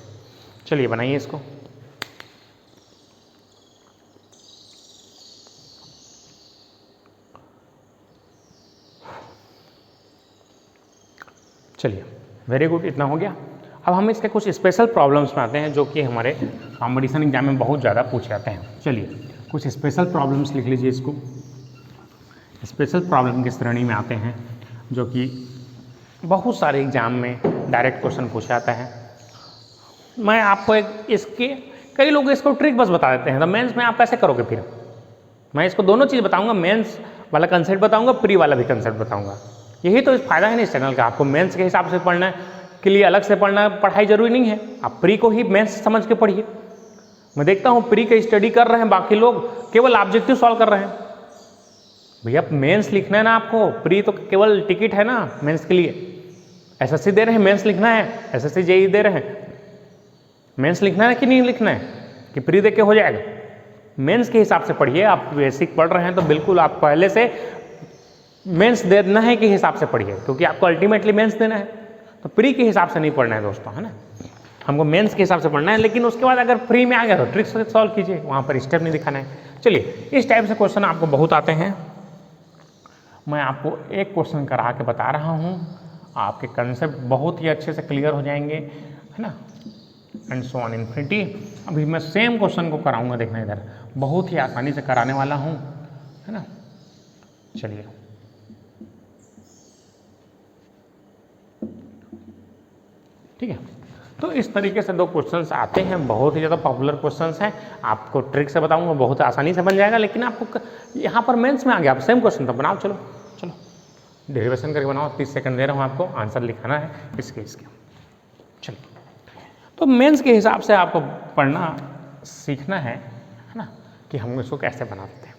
चलिए बनाइए इसको। चलिए, वेरी गुड, इतना हो गया। अब हम इसके कुछ स्पेशल प्रॉब्लम्स में आते हैं जो कि हमारे कॉम्पिटिशन एग्जाम में बहुत ज़्यादा पूछे जाते हैं। चलिए, कुछ स्पेशल प्रॉब्लम्स लिख लीजिए इसको। स्पेशल प्रॉब्लम की श्रेणी में आते हैं। जो कि बहुत सारे एग्जाम में डायरेक्ट क्वेश्चन पूछा जाता है। मैं आपको एक इसके कई लोग इसको ट्रिक बस बता देते हैं, तो मेंस में आप कैसे करोगे फिर? मैं इसको दोनों चीज़ बताऊंगा, मेंस वाला कंसेप्ट बताऊंगा, प्री वाला भी कंसेप्ट बताऊंगा। यही तो फायदा है ना इस चैनल का, आपको मेंस के हिसाब से पढ़ना के लिए अलग से पढ़ना पढ़ाई जरूरी नहीं है, आप प्री को ही मेंस समझ के पढ़िए। मैं देखता हूँ प्री का स्टडी कर रहे हैं बाकी लोग, केवल ऑब्जेक्टिव सॉल्व कर रहे हैं। भैया मेंस लिखना है ना आपको, प्री तो केवल टिकट है ना मेंस के लिए। एसएससी दे रहे हैं, मेंस लिखना है, एसएससी जेईई दे रहे हैं, मेंस लिखना है कि नहीं लिखना है, कि प्री देख के हो जाएगा? मेंस के हिसाब से पढ़िए। आप बेसिक पढ़ रहे हैं तो बिल्कुल आप पहले से मेंस देना है के हिसाब से पढ़िए, क्योंकि आपको अल्टीमेटली मेंस देना है, तो प्री के हिसाब से नहीं पढ़ना है दोस्तों, है ना। हमको मेंस के हिसाब से पढ़ना है, लेकिन उसके बाद अगर प्री में आ गया तो ट्रिक्स से सॉल्व कीजिए, वहाँ पर स्टेप नहीं दिखाना है। चलिए, इस टाइप से क्वेश्चन आपको बहुत आते हैं। मैं आपको एक क्वेश्चन करा के बता रहा हूँ, आपके कंसेप्ट बहुत ही अच्छे से क्लियर हो जाएंगे, है ना। And so on infinity. अभी मैं सेम क्वेश्चन को कराऊंगा, देखना इधर, बहुत ही आसानी से कराने वाला हूँ, है ना। चलिए, ठीक है। तो इस तरीके से दो क्वेश्चंस आते हैं, बहुत ही ज़्यादा पॉपुलर क्वेश्चंस हैं। आपको ट्रिक से बताऊंगा, बहुत आसानी से बन जाएगा, लेकिन आपको यहाँ पर मेंस में आ गया, आप सेम क्वेश्चन तो बनाओ। चलो चलो डेरिवेशन करके बनाओ, 30 सेकंड दे रहा हूँ आपको, आंसर लिखाना है इसके। चलिए, तो मेंस के हिसाब से आपको पढ़ना सीखना है ना, कि हम इसको कैसे बनाते हैं।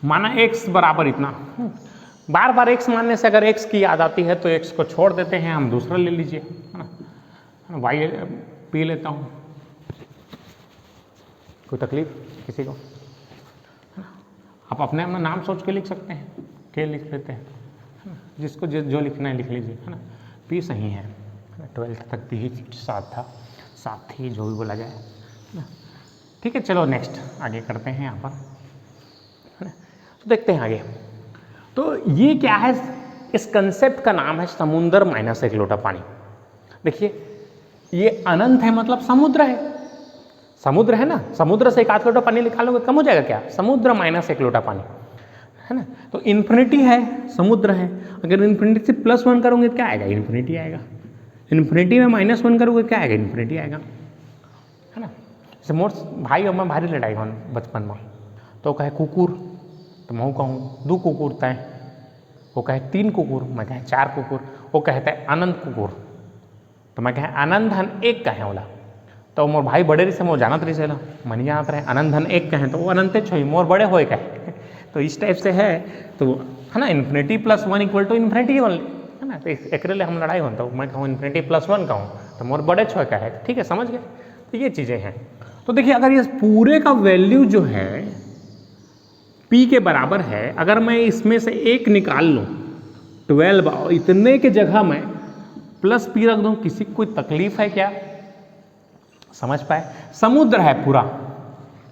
माना x बराबर इतना, बार बार x मानने से अगर x की याद आती है तो x को छोड़ देते हैं, हम दूसरा ले लीजिए, है ना। y पी लेता हूँ, कोई तकलीफ किसी को? आप अपने अपना नाम सोच के लिख सकते हैं, के लिख लेते हैं, है ना। जिसको जो लिखना है लिख लीजिए, है ना। पी सही है, 12th तक पी ही साथ था, साथ ही जो भी बोला जाए, है ना। ठीक है, चलो नेक्स्ट आगे करते हैं यहाँ पर, है ना। तो देखते हैं आगे। तो ये क्या है, इस कंसेप्ट का नाम है समुंदर माइनस एक लोटा पानी। देखिए, ये अनंत है मतलब समुद्र है, समुद्र है ना, समुद्र से एक आध लोटा पानी निकालोगे कम हो जाएगा क्या? समुद्र माइनस एक लोटा पानी, है ना। तो इन्फिनिटी है, समुद्र है, अगर इन्फिनिटी से +1 करोगे क्या आएगा? इन्फिनिटी आएगा। इन्फिनिटी में -1 करोगे क्या आएगा? इन्फिनिटी आएगा, है ना। जैसे मोर भाई और मैं भारी लड़ाई हो बचपन में, तो कहे कुकुर, तो मैं कहूँ 2 कुकुर तय, वो कहे 3 कुकुर, मैं कहे 4 कुकुर, वो कहता है अनंत कुकुर, तो मैं कहे अनंत धन 1 कहे बोला, तो मोर भाई बड़े से मोर जानत रही से ला, मन जानत रहे अनंत धन 1 कहें तो वो अनंत छोई मोर बड़े होए कहे। तो इस टाइप से है, तो है ना, infinity +1 equal to infinity only, है ना। तो एक हम लड़ाई होता हूँ, मैं कहूँ इन्फिनिटी +1 कहूँ तो मोर बड़े छोए का है, ठीक है, समझ गए। तो ये चीज़ें हैं। तो देखिए, अगर ये पूरे का वैल्यू जो है P के बराबर है, अगर मैं इसमें से 1 निकाल लूँ 12, इतने के जगह मैं +P रख दूँ, किसी को कोई तकलीफ है क्या? समझ पाए? समुद्र है पूरा,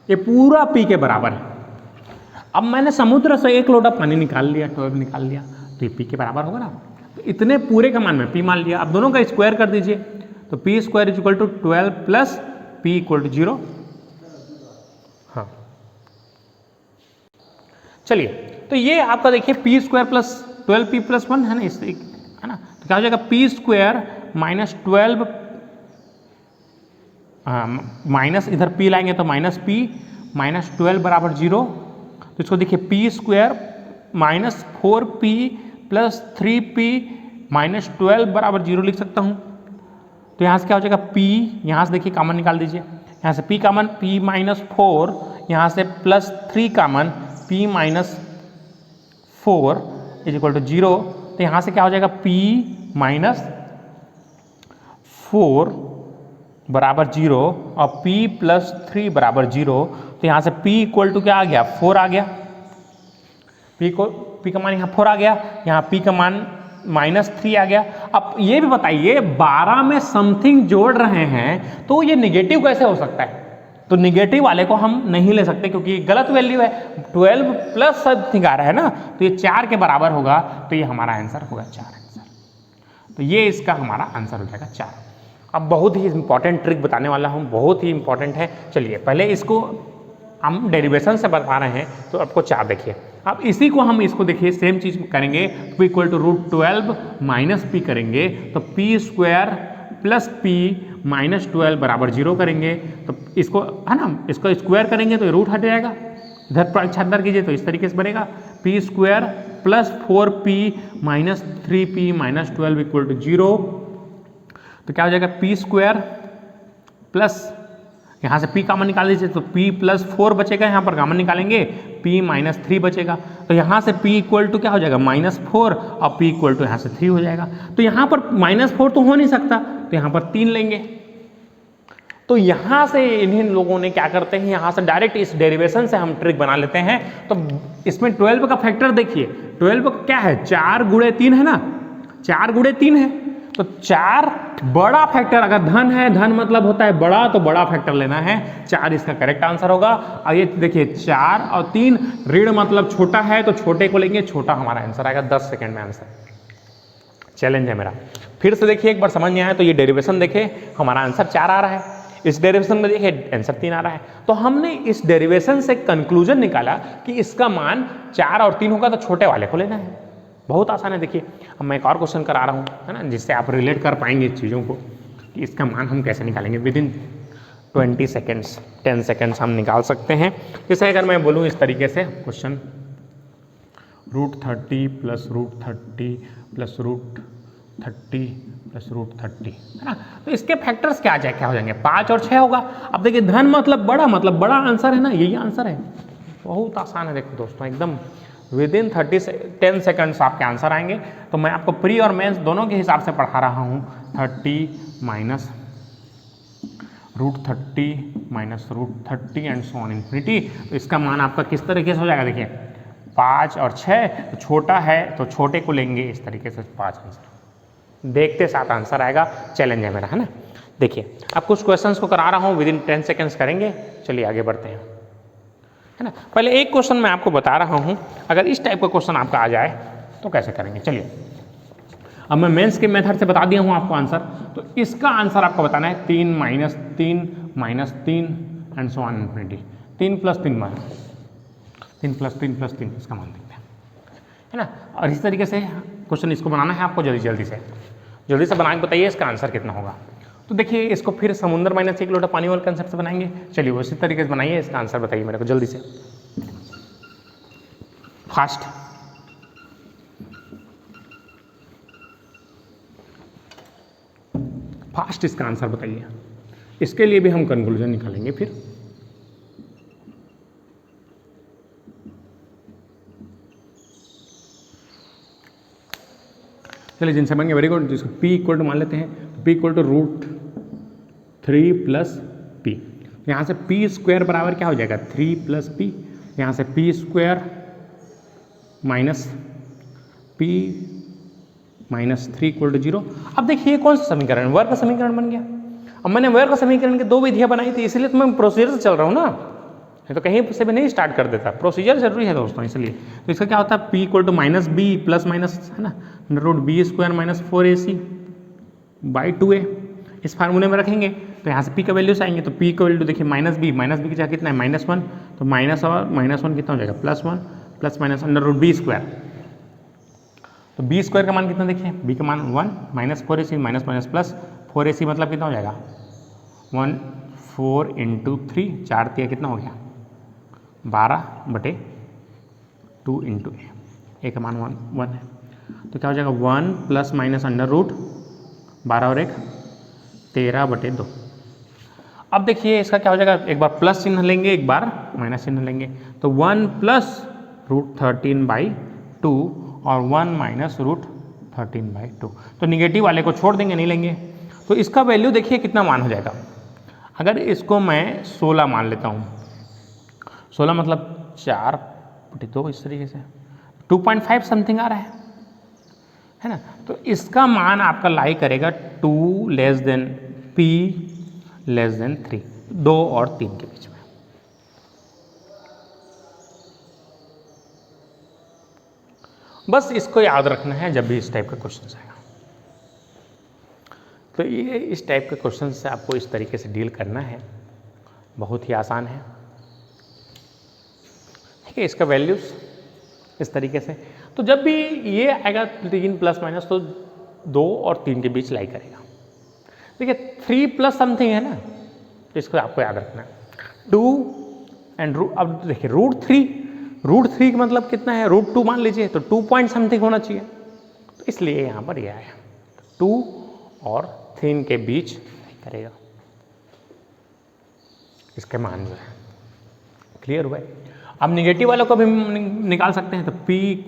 ये पूरा P के बराबर है। अब मैंने समुद्र से 1 लोटा पानी निकाल लिया, 12 निकाल लिया, तो ये P के बराबर होगा ना। तो इतने पूरे का मान में P मान लिया, अब दोनों का स्क्वायर कर दीजिए, तो P² = 12 + P = 0। हाँ, चलिए, तो ये आपका देखिए P² + 12P + 1 है ना, इस, है ना। तो क्या हो जाएगा? P² - 12, माइनस इधर P लाएंगे तो -P - 12 = 0। तो इसको देखिए P² - 4P + 3P - 12 = 0 लिख सकता हूँ। तो यहाँ से क्या हो जाएगा? P, यहाँ से देखिए कॉमन निकाल दीजिए, यहाँ से P कॉमन, P - 4, यहाँ से +3 कॉमन, P - 4 = 0। तो यहाँ से क्या हो जाएगा? P - 4 = 0 और P + 3 = 0। तो यहाँ से P = क्या आ गया? 4 आ गया। P का मान यहाँ 4 आ गया, यहाँ P का मान -3 आ गया। अब ये भी बताइए, 12 में समथिंग जोड़ रहे हैं तो ये निगेटिव कैसे हो सकता है? तो निगेटिव वाले को हम नहीं ले सकते, क्योंकि गलत वैल्यू है। 12 + समथिंग आ रहा है ना, तो ये 4 के बराबर होगा, तो ये हमारा आंसर होगा 4 आंसर। तो ये इसका हमारा आंसर हो जाएगा 4। अब बहुत ही इंपॉर्टेंट ट्रिक बताने वाला हूँ, बहुत ही इंपॉर्टेंट है। चलिए, पहले इसको हम डेरिवेशन से बता रहे हैं तो आपको 4 देखिए। अब इसी को हम इसको देखिए सेम चीज़ करेंगे, p equal to √12 minus p करेंगे तो p square plus p minus 12 बराबर 0 करेंगे। तो इसको है ना, इसको स्क्वायर करेंगे तो रूट हट जाएगा, इधर परीक्षा अंदर कीजिए तो इस तरीके से बनेगा p square plus 4p minus 3p minus 12 equal to 0। तो क्या हो जाएगा p स्क्वायर प्लस यहाँ से p कॉमन निकाल दीजिए तो p प्लस 4 बचेगा, यहाँ पर कॉमन निकालेंगे p माइनस 3 बचेगा। तो यहाँ से p इक्वल टू क्या हो जाएगा -4 और p इक्वल टू यहाँ से 3 हो जाएगा। तो यहाँ पर -4 तो हो नहीं सकता, तो यहाँ पर 3 लेंगे। तो यहाँ से इन्हीं लोगों ने क्या करते हैं, यहाँ से डायरेक्ट इस डेरिवेशन से हम ट्रिक बना लेते हैं। तो इसमें 12 का फैक्टर देखिए, 12 क्या है 4 गुणे 3 है ना, 4 गुणे 3 है। तो 4 बड़ा फैक्टर, अगर धन है, धन मतलब होता है बड़ा, तो बड़ा फैक्टर लेना है, 4 इसका करेक्ट आंसर होगा। और ये देखिए 4 और 3 ऋण मतलब छोटा है, तो छोटे को लेंगे, छोटा हमारा आंसर आएगा 10 सेकंड में आंसर। चैलेंज है मेरा। फिर से देखिए एक बार समझ नहीं आया तो ये डेरिवेशन देखे, हमारा आंसर 4 आ रहा है, इस डेरिवेशन में देखिए आंसर 3 आ रहा है। तो हमने इस डेरिवेशन से कंक्लूजन निकाला कि इसका मान 4 और 3 होगा, तो छोटे वाले को लेना है। बहुत आसान है। देखिए अब मैं एक और क्वेश्चन करा रहा हूँ, है ना, जिससे आप रिलेट कर पाएंगे इस चीज़ों को कि इसका मान हम कैसे निकालेंगे। विदिन 20 सेकेंड्स 10 सेकेंड्स हम निकाल सकते हैं। जैसे अगर मैं बोलूँ इस तरीके से क्वेश्चन √30 प्लस √30 प्लस √30 प्लस √30, है ना। तो इसके फैक्टर्स क्या हो जाएंगे, 5 और 6 होगा। अब देखिए धन मतलब बड़ा आंसर है ना, यही आंसर है। बहुत आसान है। देखो दोस्तों एकदम विदिन 10 सेकंड्स आपके आंसर आएंगे। तो मैं आपको प्री और मेंस दोनों के हिसाब से पढ़ा रहा हूँ। 30 minus √30 minus √30 and so on infinity. तो इसका मान आपका किस तरीके से हो जाएगा, देखिए 5 और 6, तो छोटा है तो छोटे को लेंगे, इस तरीके से 5 आंसर देखते साथ आंसर आएगा। चैलेंज है मेरा, है ना। देखिए अब कुछ क्वेश्चंस को करा रहा हूँ, विदिन 10 सेकंड्स करेंगे। चलिए आगे बढ़ते हैं, है ना। पहले एक क्वेश्चन मैं आपको बता रहा हूँ, अगर इस टाइप का क्वेश्चन आपका आ जाए तो कैसे करेंगे। चलिए अब मैं मेंस के मेथड से बता दिया हूँ आपको आंसर। तो इसका आंसर आपको बताना है 3 minus 3 minus 3 and so on infinity. 3 plus 3 मान 3 प्लस 3 प्लस 3 इसका मान देखते हैं, है ना। और इस तरीके से क्वेश्चन इसको बनाना है आपको, जल्दी से बना के बताइए इसका आंसर कितना होगा। तो देखिए इसको फिर समुद्र माइनस 1 लोटा पानी वाले कंसेप्ट से बनाएंगे। चलिए उसी तरीके से बनाइए, इसका आंसर बताइए मेरे को जल्दी से, फास्ट इसका आंसर बताइए। इसके लिए भी हम कंक्लूजन निकालेंगे फिर। चलिए जिनसे बनेंगे वेरी गुड। जिसको p इक्वल टू मान लेते हैं, p equal to √3 plus p। यहाँ से p स्क्वायर बराबर क्या हो जाएगा 3 प्लस p, यहाँ से p square minus p minus 3 equal to 0। अब देखिए कौन सा समीकरण, वर्ग का समीकरण बन गया। अब मैंने वर्ग का समीकरण की 2 विधियाँ बनाई थी, इसलिए तो मैं प्रोसीजर से चल रहा हूँ ना, तो कहीं से भी नहीं स्टार्ट कर देता। प्रोसीजर जरूरी है दोस्तों, इसलिए। तो इसका क्या होता है, p equal to minus b plus minus, है ना, √b square minus 4ac by 2a। इस फार्मूले में रखेंगे तो यहाँ से p का वैल्यूज आएंगे। तो p का वैल्यू देखिए माइनस बी की जगह कितना है -1, तो माइनस और -1 कितना हो जाएगा +1 प्लस माइनस √b स्क्वायर। तो b स्क्वायर का मान कितना देखिए, b का मान 1 minus 4ac minus minus plus 4ac मतलब कितना हो जाएगा 1 4 इंटू 3, 4 3 कितना हो गया 12/2 इंटू a का मान 1 है। तो क्या हो जाएगा 1 प्लस माइनस √12 और 1 13/2। अब देखिए इसका क्या हो जाएगा, एक बार प्लस चिन्ह लेंगे, एक बार माइनस चिन्ह लेंगे। तो 1 प्लस √13/2 और 1 माइनस √13/2। तो निगेटिव वाले को छोड़ देंगे, नहीं लेंगे। तो इसका वैल्यू देखिए कितना मान हो जाएगा। अगर इसको मैं 16 मान लेता हूँ, 16 मतलब 4/2, इस तरीके से 2.5 समथिंग आ रहा है ना। तो इसका मान आपका लाई करेगा 2 less than p less than 3, 2 और 3 के बीच में। बस इसको याद रखना है जब भी इस टाइप का क्वेश्चन आएगा। तो ये इस टाइप के क्वेश्चन से आपको इस तरीके से डील करना है, बहुत ही आसान है। ठीक है, इसका वैल्यूज इस तरीके से। तो जब भी ये आएगा 3 प्लस माइनस तो 2 और 3 के बीच लाई करेगा। देखिए 3 प्लस समथिंग है ना, तो इसको आपको याद रखना है 2 एंड अब देखिए रूट थ्री का मतलब कितना है, √2 मान लीजिए, तो 2 पॉइंट समथिंग होना चाहिए, तो इसलिए यहाँ पर यह आया 2 और 3 के बीच करेगा इसके मान जो है। क्लियर हुआ है? अब निगेटिव वालों को भी निकाल सकते हैं, तो p =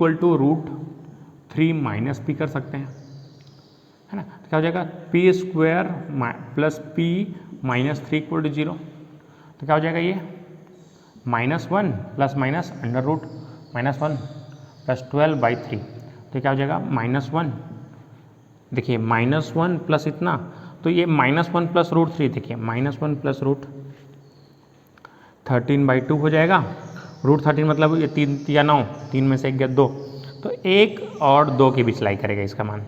√3 माइनस p कर सकते हैं, है ना। तो क्या हो जाएगा p² प्लस p माइनस 3 = 0। तो क्या हो जाएगा ये -1 प्लस माइनस √1 प्लस 12/3। तो क्या हो जाएगा -1, देखिए -1 प्लस इतना, तो ये -1 प्लस √3, देखिए -1 प्लस √13/2 हो जाएगा। √13 मतलब ये 3 या 9, 3 में से 1 गया 2, तो 1 और 2 के बीच लाई करेगा इसका मान।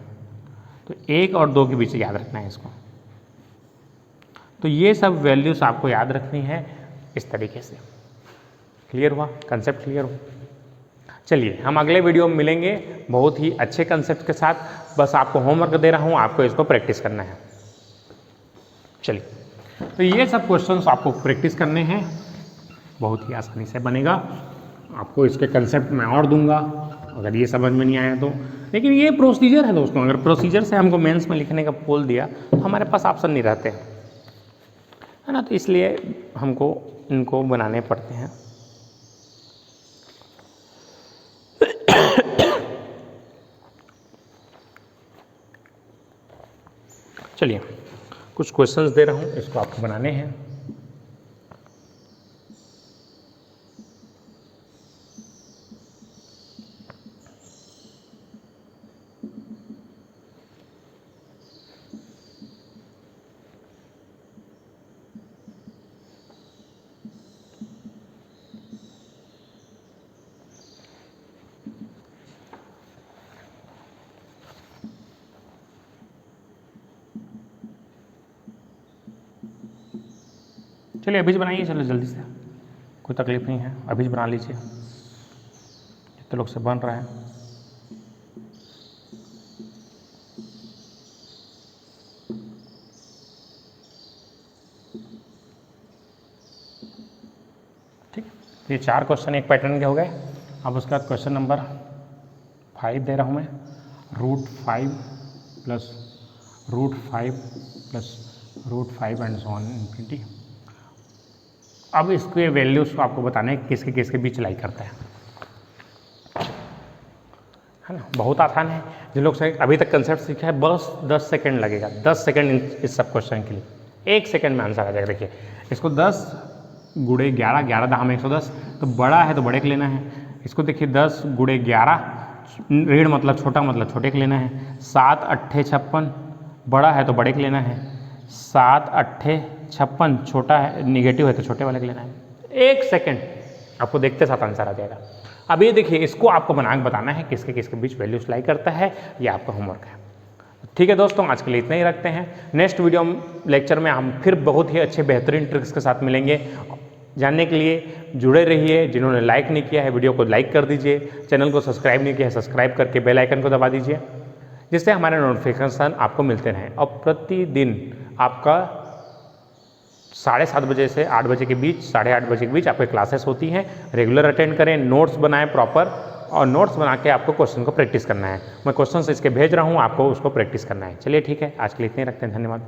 तो 1 और 2 के बीच याद रखना है इसको। तो ये सब वैल्यूज आपको याद रखनी है इस तरीके से। क्लियर हुआ? कंसेप्ट क्लियर हुआ? चलिए हम अगले वीडियो में मिलेंगे बहुत ही अच्छे कंसेप्ट के साथ। बस आपको होमवर्क दे रहा हूँ, आपको इसको प्रैक्टिस करना है। चलिए, तो ये सब क्वेश्चंस आपको प्रैक्टिस करने हैं, बहुत ही आसानी से बनेगा। आपको इसके कंसेप्ट मैं और दूंगा अगर ये समझ में नहीं आया तो। लेकिन ये प्रोसीजर है दोस्तों, अगर प्रोसीजर से हमको मेंस में लिखने का बोल दिया तो हमारे पास ऑप्शन नहीं रहते, है ना। तो इसलिए हमको इनको बनाने पड़ते हैं। चलिए कुछ क्वेश्चंस दे रहा हूँ, इसको आपको बनाने हैं। चलिए अभी बनाइए, चलो जल्दी से, कोई तकलीफ नहीं है, अभी बना लीजिए, जितने लोग से बन रहा है। ठीक, ये 4 क्वेश्चन एक पैटर्न के हो गए। अब उसके बाद क्वेश्चन नंबर 5 दे रहा हूँ मैं, √5 plus √5 and so on infinity. अब इसके वैल्यूज को आपको बताना है किसके किसके बीच लाई करता है ना। बहुत आसान है, जिन लोग से अभी तक कंसेप्ट सीखा है बस 10 सेकंड लगेगा, 10 सेकंड इस सब क्वेश्चन के लिए, 1 सेकंड में आंसर आ जाएगा। देखिए इसको 10 × 11, 11 10 में 110, तो बड़ा है तो बड़े के लेना है। इसको देखिए 10 × 11, ऋण मतलब छोटा, मतलब छोटे के लेना है। 7 8 56, बड़ा है तो बड़े के लेना है। 7 8 56, छोटा है, निगेटिव है तो छोटे वाले के लेना है। 1 सेकंड आपको देखते साथ आंसर आ जाएगा। अब ये देखिए, इसको आपको बना के बताना है किसके किसके बीच वैल्यूज लाई करता है, ये आपका होमवर्क है। ठीक है दोस्तों, आज के लिए इतना ही रखते हैं। नेक्स्ट वीडियो लेक्चर में हम फिर बहुत ही अच्छे बेहतरीन ट्रिक्स के साथ मिलेंगे। जानने के लिए जुड़े रहिए। जिन्होंने लाइक नहीं किया है वीडियो को लाइक कर दीजिए, चैनल को सब्सक्राइब नहीं किया है सब्सक्राइब करके बेल आइकन को दबा दीजिए, जिससे हमारे नोटिफिकेशन आपको मिलते रहें। और प्रतिदिन आपका 7:30 बजे से 8 बजे के बीच, 8:30 बजे के बीच आपके क्लासेस होती हैं। रेगुलर अटेंड करें, नोट्स बनाएं प्रॉपर, और नोट्स बना के आपको क्वेश्चन को प्रैक्टिस करना है। मैं क्वेश्चन इसके भेज रहा हूँ, आपको उसको प्रैक्टिस करना है। चलिए ठीक है, आज के लिए इतने रखते हैं, धन्यवाद।